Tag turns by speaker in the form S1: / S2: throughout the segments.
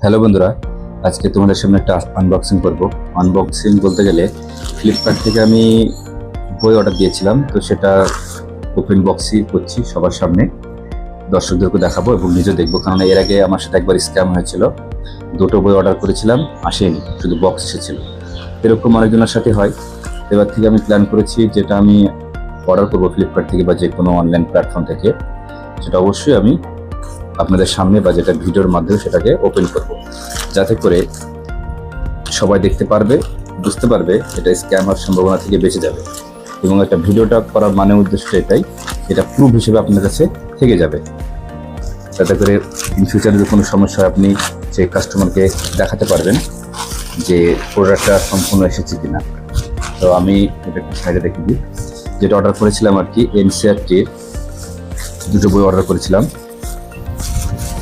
S1: Hello বন্ধুরা, আজকে তোমাদের সামনে একটা আনবক্সিং করব। আনবক্সিং বলতে গেলে ফ্লিপকার্ট থেকে আমি বই অর্ডার দিয়েছিলাম, তো সেটা ওপেন বক্সই করছি সবার সামনে, দর্শকদেরকে দেখাবো এবং নিজে দেখবো। কারণ এর আগে আমার সাথে একবার স্ক্যাম হয়েছিল, দুটো বই অর্ডার করেছিলাম, আসেনি, শুধু বক্স এসেছিল। এরকম অনেকজনের সাথে হয়। এবার থেকে আমি প্ল্যান করেছি যেটা আমি অর্ডার করবো ফ্লিপকার্ট থেকে বা যে কোনো অনলাইন প্ল্যাটফর্ম থেকে, সেটা অবশ্যই আমি আপনাদের সামনে বা যেটা ভিডিওর মাধ্যমে সেটাকে ওপেন করব, যাতে করে সবাই দেখতে পারবে, বুঝতে পারবে এটা স্ক্যাম হওয়ার সম্ভাবনা থেকে বেঁচে যাবে। এবং একটা ভিডিওটা করার মানে উদ্দেশ্য এটাই, এটা প্রুফ হিসেবে আপনার কাছে থেকে যাবে, যাতে করে ইন ফিউচারে যদি কোনো সমস্যা হয় আপনি সেই কাস্টমারকে দেখাতে পারবেন যে প্রোডাক্টটা সম্পূর্ণ এসেছে কিনা। তো আমি এটা একটু সাইডে রেখে দিই। যেটা অর্ডার করেছিলাম আর কি, এনসিইআরটির দুটো বই অর্ডার করেছিলাম।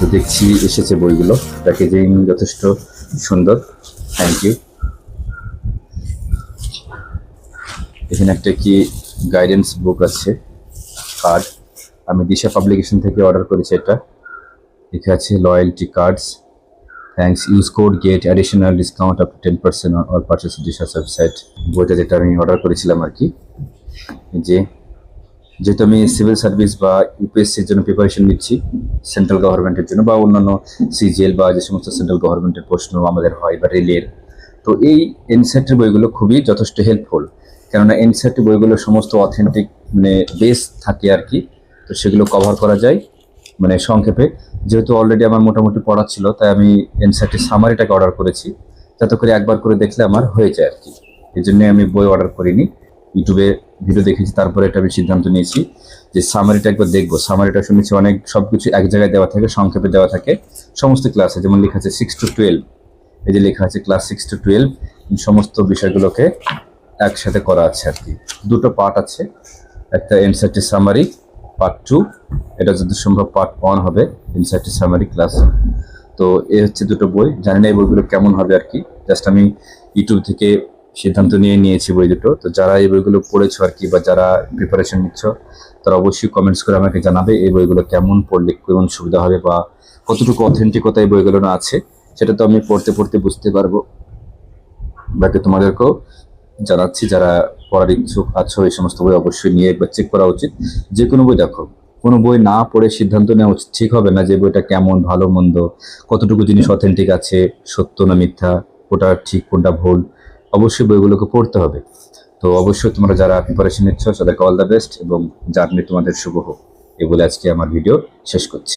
S1: তো দেখছি এসেছে বইগুলো, প্যাকেজিং যথেষ্ট সুন্দর, থ্যাংক ইউ। এখানে একটা কি গাইডেন্স বুক আছে, কার্ড। আমি দিশা পাবলিকেশন থেকে অর্ডার করেছি এটা। লেখা আছে loyalty cards, thanks, use code gate additional discount up to 10% on all purchase দিশাস website. বইটা যেটা আমি অর্ডার করেছিলাম আর কি, যেহেতু আমি সিভিল সার্ভিস বা ইউপিএসসির জন্য প্রিপারেশন নিচ্ছি, সেন্ট্রাল গভর্নমেন্টের জন্য বা অন্যান্য সিজিএল বা যে সমস্ত সেন্ট্রাল গভর্নমেন্টের প্রশ্ন আমাদের হয় বা রেলের, তো এই এনসিইআরটির বইগুলো খুবই যথেষ্ট হেল্পফুল। কেননা এনসিইআরটি বইগুলো সমস্ত অথেন্টিক মানে বেস থাকে আর কি, তো সেগুলো কভার করা যায় মানে সংক্ষেপে। যেহেতু অলরেডি আমার মোটামুটি পড়া ছিল, তাই আমি এনসিইআরটির সামারিটাকে অর্ডার করেছি, যাতে করে একবার করে দেখলে আমার হয়ে যায় আর কি। এই জন্যে আমি বই অর্ডার করিনি, ইউটিউবে ভিডিও দেখেছি, তারপরে এটা আমি সিদ্ধান্ত নিয়েছি যে সামারিটা একবার দেখবো। সামারিটা শুনেছি অনেক সবকিছু এক জায়গায় দেওয়া থাকে, সংক্ষেপে দেওয়া থাকে সমস্ত ক্লাসে, যেমন লেখা আছে 6 to 12, এই যে লেখা আছে ক্লাস 6 to 12, সমস্ত বিষয়গুলোকে একসাথে করা আছে আর কি। দুটো পার্ট আছে, একটা এনসিইআরটি সামারি পার্ট 2, এটা যদি সম্ভব পার্ট 1 হবে এনসিইআরটি সামারি ক্লাস। তো এই হচ্ছে দুটো বই, জানি না এই বইগুলো কেমন হবে আর কি, জাস্ট আমি ইউটিউব থেকে সিদ্ধান্ত নিয়েছি বই দুটো। তো যারা এই বইগুলো পড়েছো আর কি, বা যারা প্রিপারেশন নিচ্ছ, তারা অবশ্যই কমেন্টস করে আমাকে জানাবে এই বইগুলো কেমন পড়লে কেমন সুবিধা হবে বা কতটুকু অথেন্টিকতা এই বইগুলো না আছে, সেটা তো আমি পড়তে পড়তে বুঝতে পারবো। বাকি তোমাদেরকেও জানাচ্ছি, যারা পড়ার ইচ্ছুক আছো এই সমস্ত বই অবশ্যই নিয়ে একবার চেক করা উচিত। যে কোনো বই দেখো, কোনো বই না পড়ে সিদ্ধান্ত নেওয়া উচিত ঠিক হবে না যে বইটা কেমন, ভালো মন্দ, কতটুকু জিনিস অথেন্টিক আছে, সত্য না মিথ্যা, কোনটা ঠিক কোনটা ভুল, অবশ্যই বইগুলোকে পড়তে হবে। তো অবশ্যই তোমরা যারা প্রিপারেশন নিচ্ছ তাদেরকে অল দ্য বেস্ট এবং জার্নি তোমাদের শুভ হোক, এই বলে আজকে আমার ভিডিও শেষ করছি।